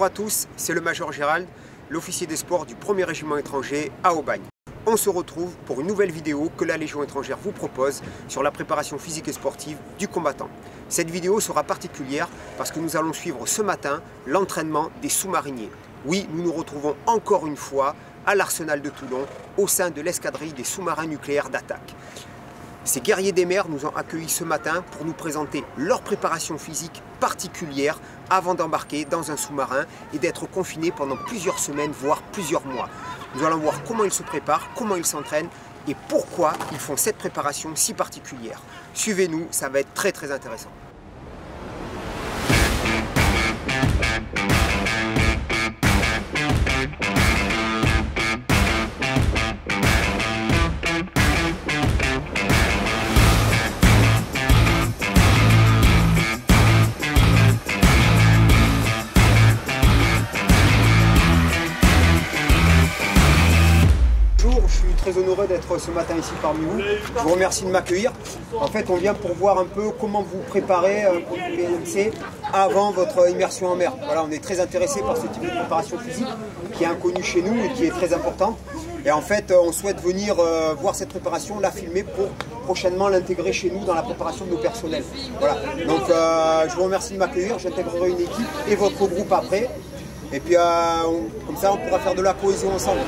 Bonjour à tous, c'est le Major Gérald, l'officier des sports du 1er régiment étranger à Aubagne. On se retrouve pour une nouvelle vidéo que la Légion étrangère vous propose sur la préparation physique et sportive du combattant. Cette vidéo sera particulière parce que nous allons suivre ce matin l'entraînement des sous-mariniers. Oui, nous nous retrouvons encore une fois à l'Arsenal de Toulon au sein de l'escadrille des sous-marins nucléaires d'attaque. Ces guerriers des mers nous ont accueillis ce matin pour nous présenter leur préparation physique particulière avant d'embarquer dans un sous-marin et d'être confinés pendant plusieurs semaines, voire plusieurs mois. Nous allons voir comment ils se préparent, comment ils s'entraînent et pourquoi ils font cette préparation si particulière. Suivez-nous, ça va être très intéressant. Très honoré d'être ce matin ici parmi vous. Je vous remercie de m'accueillir. En fait, on vient pour voir un peu comment vous préparez pour le PMC avant votre immersion en mer. Voilà, on est très intéressé par ce type de préparation physique qui est inconnu chez nous et qui est très important. Et en fait, on souhaite venir voir cette préparation, la filmer pour prochainement l'intégrer chez nous dans la préparation de nos personnels. Voilà. Donc, je vous remercie de m'accueillir. J'intégrerai une équipe et votre groupe après. Et puis, comme ça, on pourra faire de la cohésion ensemble.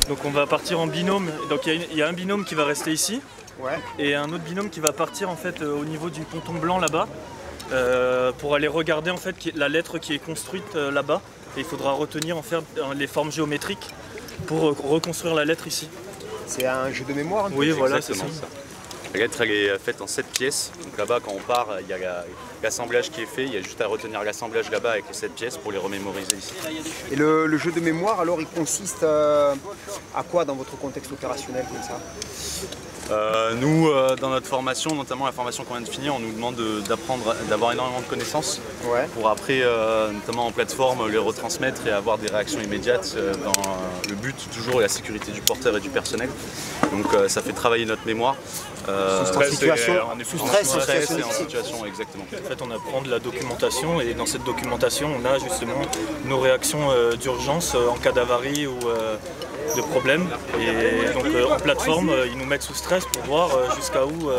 Donc on va partir en binôme, donc il y a un binôme qui va rester ici, ouais, et un autre binôme qui va partir en fait au niveau du ponton blanc là-bas pour aller regarder en fait la lettre qui est construite là-bas, et il faudra retenir en fait les formes géométriques pour reconstruire la lettre ici. C'est un jeu de mémoire un peu. Oui, voilà, c'est ça. La lettre elle est faite en 7 pièces, donc là-bas quand on part, il y a l'assemblage qui est fait, il y a juste à retenir l'assemblage là-bas avec les 7 pièces pour les remémoriser ici. Et le jeu de mémoire, alors il consiste à quoi dans votre contexte opérationnel comme ça? Nous, dans notre formation, notamment la formation qu'on vient de finir, on nous demande d'apprendre, d'avoir énormément de connaissances, ouais, pour après, notamment en plateforme, les retransmettre et avoir des réactions immédiates dans le but, toujours la sécurité du porteur et du personnel. Donc ça fait travailler notre mémoire. Sous stress et en situation, exactement. En fait, on apprend de la documentation, et dans cette documentation, on a justement nos réactions d'urgence en cas d'avarie ou de problème. Et donc en plateforme, ils nous mettent sous stress pour voir jusqu'à où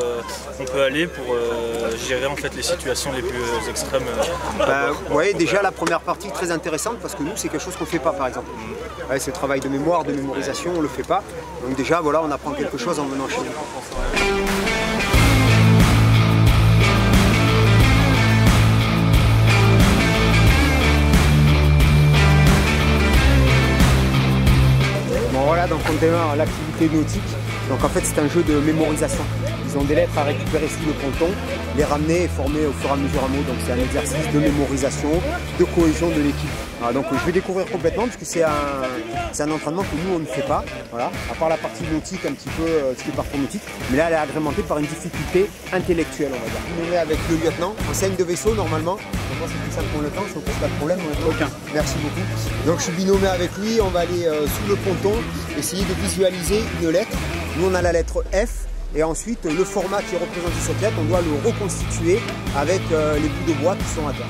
on peut aller pour gérer en fait les situations les plus extrêmes. Vous voyez, déjà la première partie très intéressante parce que nous c'est quelque chose qu'on ne fait pas par exemple. Ouais, ce travail de mémoire, de mémorisation, on ne le fait pas. Donc déjà voilà, on apprend quelque chose en venant chez nous. Voilà, donc on démarre l'activité nautique. Donc en fait c'est un jeu de mémorisation. Ils ont des lettres à récupérer sous le ponton, les ramener et former au fur et à mesure un mot. Donc c'est un exercice de mémorisation, de cohésion de l'équipe. Voilà, donc je vais découvrir complètement parce que c'est un entraînement que nous on ne fait pas. Voilà, à part la partie nautique un petit peu, ce qui est parcours nautique. Mais là elle est agrémentée par une difficulté intellectuelle on va dire. On est avec le lieutenant, enseigne de vaisseau normalement. Donc moi c'est plus simple pour le temps, sauf que pas de problème. Aucun. Merci beaucoup. Donc je suis binômé avec lui, on va aller sous le ponton, essayer de visualiser une lettre. Nous on a la lettre F. Et ensuite, le format qui représente cette lettre, on doit le reconstituer avec les bouts de bois qui sont à terre.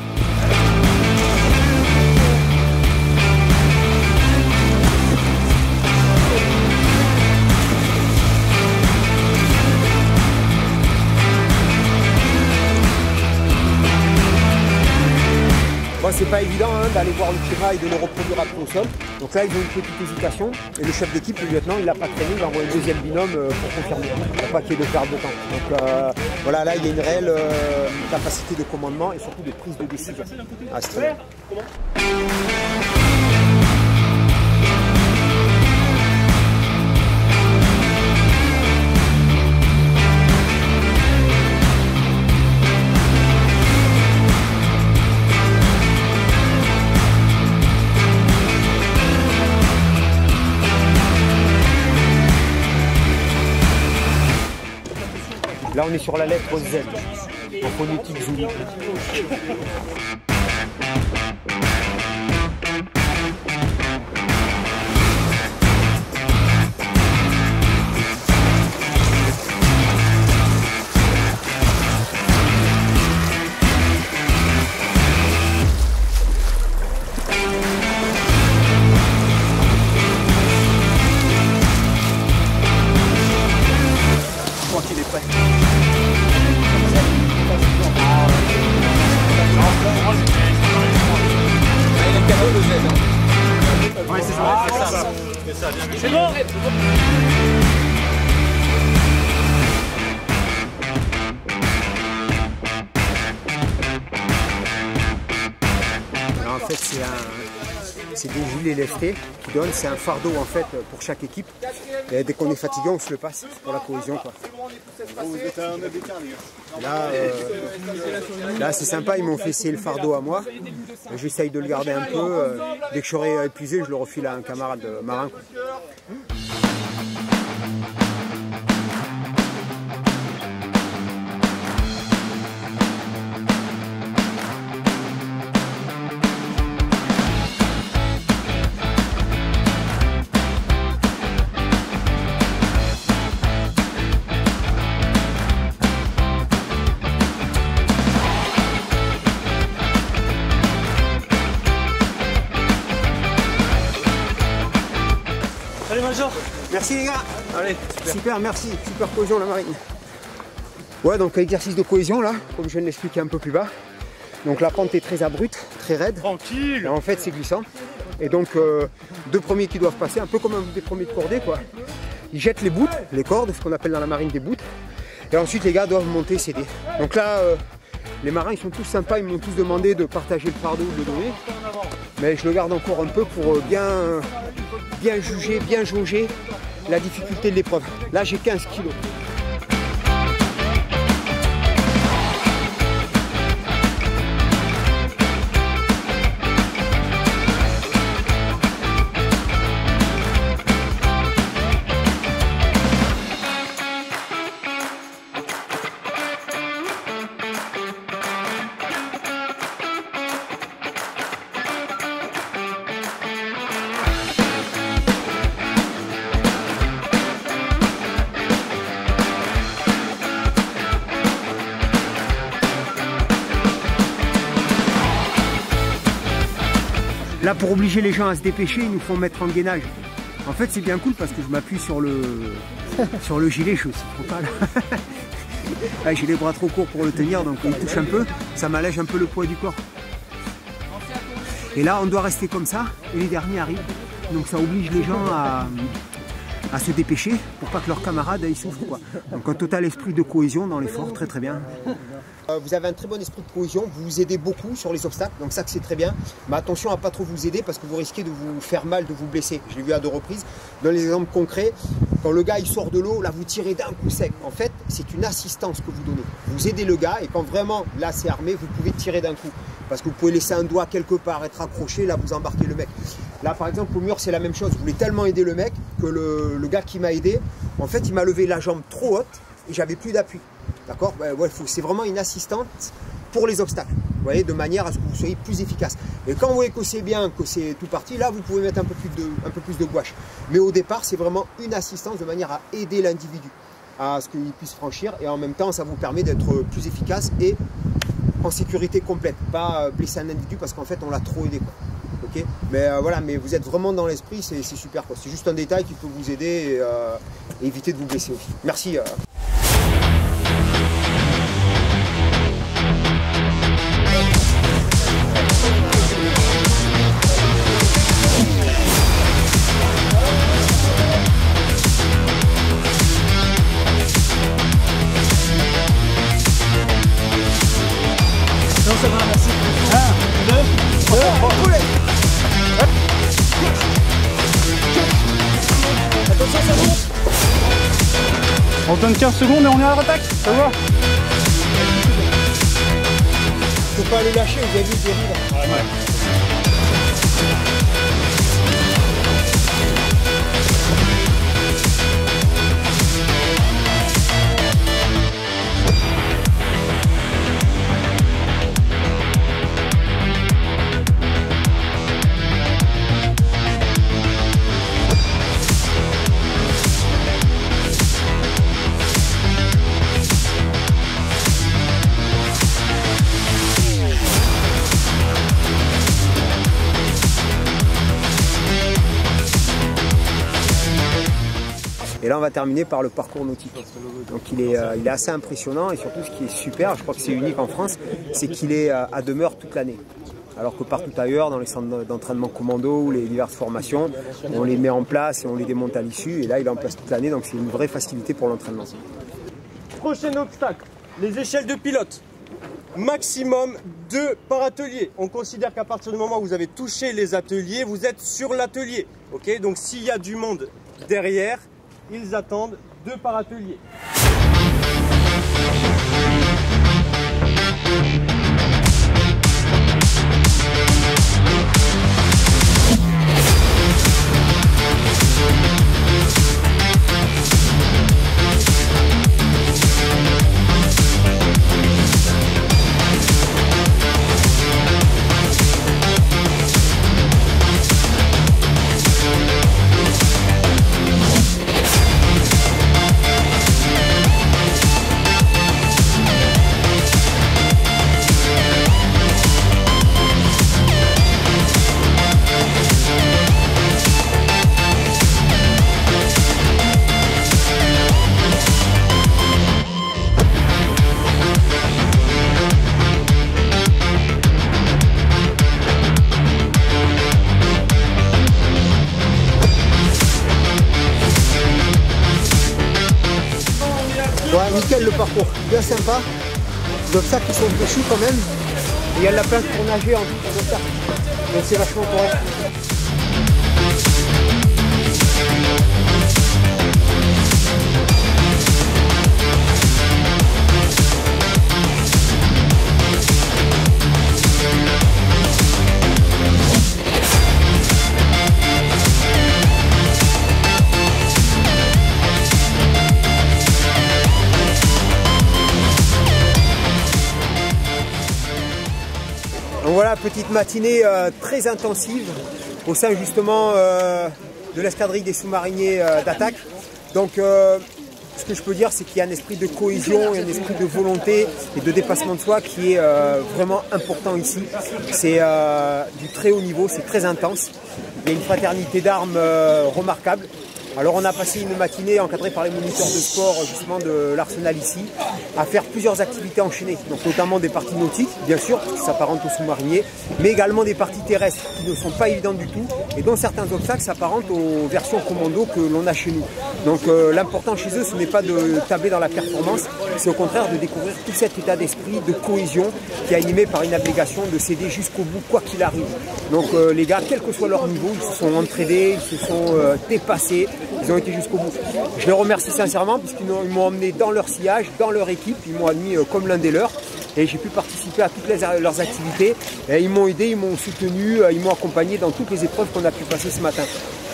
Bon, c'est pas évident d'aller voir le schéma et de le reproduire à la console. Donc là, ils ont une petite hésitation. Et le chef d'équipe, le lieutenant, il n'a pas traîné, il envoie un deuxième binôme pour confirmer. Il n'y a pas qu'il y ait de perte de temps. Donc voilà, là, il y a une réelle capacité de commandement et surtout de prise de décision. Ah, c'est très bien. on est sur la lettre Z, en phonétique zouli. C'est bon. Alors, en fait, c'est des gilets leftés qui donnent, c'est un fardeau en fait pour chaque équipe. Et dès qu'on est fatigué, on se le passe pour la cohésion, quoi. Là c'est sympa, ils m'ont fait essayer le fardeau à moi. J'essaye de le garder un peu. Dès que je serai épuisé, je le refile à un camarade marin, quoi. Allez Major. Merci les gars. Allez, super, merci, super cohésion la marine. Ouais, donc exercice de cohésion là, comme je viens de l'expliquer un peu plus bas. Donc la pente est très abrupte, très raide. Tranquille. Et en fait c'est glissant. Et donc deux premiers qui doivent passer, un peu comme des premiers de cordée quoi. Ils jettent les bouts, les cordes, ce qu'on appelle dans la marine des bouts. Et ensuite les gars doivent monter et s'aider. Donc là, les marins ils sont tous sympas, ils m'ont tous demandé de partager le fardeau, de le donner. Mais je le garde encore un peu pour bien juger, bien jauger la difficulté de l'épreuve. Là j'ai 15 kilos. Là, pour obliger les gens à se dépêcher, ils nous font mettre en gainage. En fait, c'est bien cool parce que je m'appuie sur le gilet, je suis aussi frontal. J'ai les bras trop courts pour le tenir, donc on touche un peu, ça m'allège un peu le poids du corps. Et là, on doit rester comme ça, et les derniers arrivent. Donc ça oblige les gens à se dépêcher pour pas que leurs camarades ils souffrent, quoi. Donc un total esprit de cohésion dans l'effort, très très bien. Vous avez un très bon esprit de cohésion, vous vous aidez beaucoup sur les obstacles, donc ça c'est très bien. Mais attention à pas trop vous aider parce que vous risquez de vous faire mal, de vous blesser. Je l'ai vu à 2 reprises. Dans les exemples concrets, quand le gars il sort de l'eau, là vous tirez d'un coup sec. En fait, c'est une assistance que vous donnez. Vous aidez le gars et quand vraiment là c'est armé, vous pouvez tirer d'un coup. Parce que vous pouvez laisser un doigt quelque part, être accroché, là vous embarquez le mec. Là par exemple au mur c'est la même chose, vous voulez tellement aider le mec que le gars qui m'a aidé, en fait il m'a levé la jambe trop haute et j'avais plus d'appui. D'accord, ouais, c'est vraiment une assistante pour les obstacles, vous voyez, de manière à ce que vous soyez plus efficace. Et quand vous voyez que c'est bien, que c'est tout parti, là vous pouvez mettre un peu plus de gouache. Mais au départ c'est vraiment une assistance de manière à aider l'individu à ce qu'il puisse franchir et en même temps ça vous permet d'être plus efficace et en sécurité complète, pas blesser un individu parce qu'en fait on l'a trop aidé, quoi. Okay, mais voilà, mais vous êtes vraiment dans l'esprit, c'est super, quoi. C'est juste un détail qui peut vous aider et éviter de vous blesser aussi. Merci. Non, ça va, merci. 1, 2, 3, poulet. Attention, ça monte. On donne 15 secondes et on est à l'attaque, ça va? Faut pas le lâcher, vous avez vu, il dérive. Ouais. Et là on va terminer par le parcours nautique. Donc il est assez impressionnant et surtout ce qui est super, je crois que c'est unique en France, c'est qu'il est à demeure toute l'année. Alors que partout ailleurs, dans les centres d'entraînement commando ou les diverses formations, on les met en place et on les démonte à l'issue. Et là, il est en place toute l'année, donc c'est une vraie facilité pour l'entraînement. Prochain obstacle, les échelles de pilote. Maximum 2 par atelier. On considère qu'à partir du moment où vous avez touché les ateliers, vous êtes sur l'atelier. Okay, donc s'il y a du monde derrière, ils attendent 2 par atelier. Ouais, nickel le parcours, bien sympa. Les obstacles qui sont dessus quand même. Et il y a de la place pour nager en plus des obstacles. Donc c'est vachement correct. Donc voilà, petite matinée très intensive au sein justement de l'escadrille des sous-mariniers d'attaque. Donc ce que je peux dire, c'est qu'il y a un esprit de cohésion et un esprit de volonté et de dépassement de soi qui est vraiment important ici. C'est du très haut niveau, c'est très intense. Il y a une fraternité d'armes remarquable. Alors on a passé une matinée encadrée par les moniteurs de sport justement de l'Arsenal ici à faire plusieurs activités enchaînées, donc notamment des parties nautiques bien sûr, qui s'apparentent aux sous-mariniers, mais également des parties terrestres qui ne sont pas évidentes du tout et dont certains obstacles s'apparentent aux versions commando que l'on a chez nous. Donc l'important chez eux, ce n'est pas de tabler dans la performance, c'est au contraire de découvrir tout cet état d'esprit de cohésion qui est animé par une abnégation de s'aider jusqu'au bout quoi qu'il arrive. Donc les gars, quel que soit leur niveau, ils se sont entraînés, ils se sont dépassés. Ils ont été jusqu'au bout. Je les remercie sincèrement puisqu'ils m'ont emmené dans leur sillage, dans leur équipe, ils m'ont admis comme l'un des leurs et j'ai pu participer à toutes leurs activités. Et ils m'ont aidé, ils m'ont soutenu, ils m'ont accompagné dans toutes les épreuves qu'on a pu passer ce matin.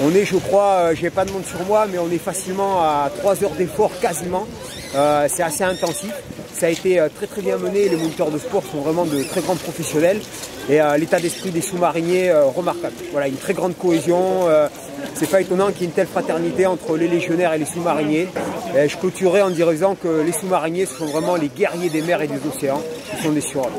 On est, je crois, j'ai pas de montre sur moi, mais on est facilement à 3 heures d'effort quasiment. C'est assez intensif. Ça a été très bien mené, les moniteurs de sport sont vraiment de très grands professionnels et l'état d'esprit des sous-mariniers remarquable. Voilà, une très grande cohésion, c'est pas étonnant qu'il y ait une telle fraternité entre les légionnaires et les sous-mariniers. Je clôturerai en disant que les sous-mariniers sont vraiment les guerriers des mers et des océans, qui sont des surhommes.